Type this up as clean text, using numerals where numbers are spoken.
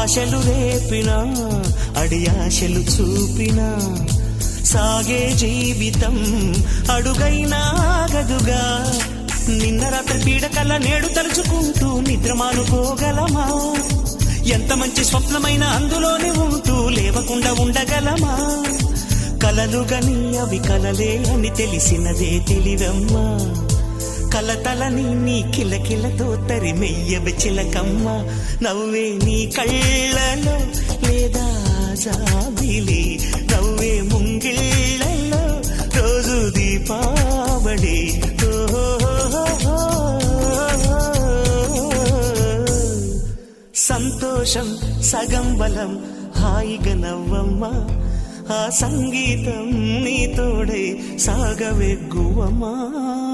ఆశలు రేపినా అడియాశలు చూపినా సాగే జీవితం అడుగైనా ఆగదుగా. నిన్న రాత్రి పీడకల నేడు తలుచుకుంటూ నిద్రమానుకోగలమా? ఎంత మంచి స్వప్నమైన అందులోనే ఉంటూ లేవకుండా ఉండగలమా? కలలుగని అవి కలలే అని తెలిసినదే తెలివమ్మా. కలతలని నీ కిలకిలతో తరిమెయ్యవి చిలకమ్మ. నవ్వే నీ కళ్ళలో లేదా జాబిలి, నవ్వే ముంగిళ్ళలో రోజు దీపావళి. సంతోషం సగం బలం, హాయిగా నవ్వమ్మా. ఆ సంగీతం నీ తోడై సాగవెగ్గువమ్మా.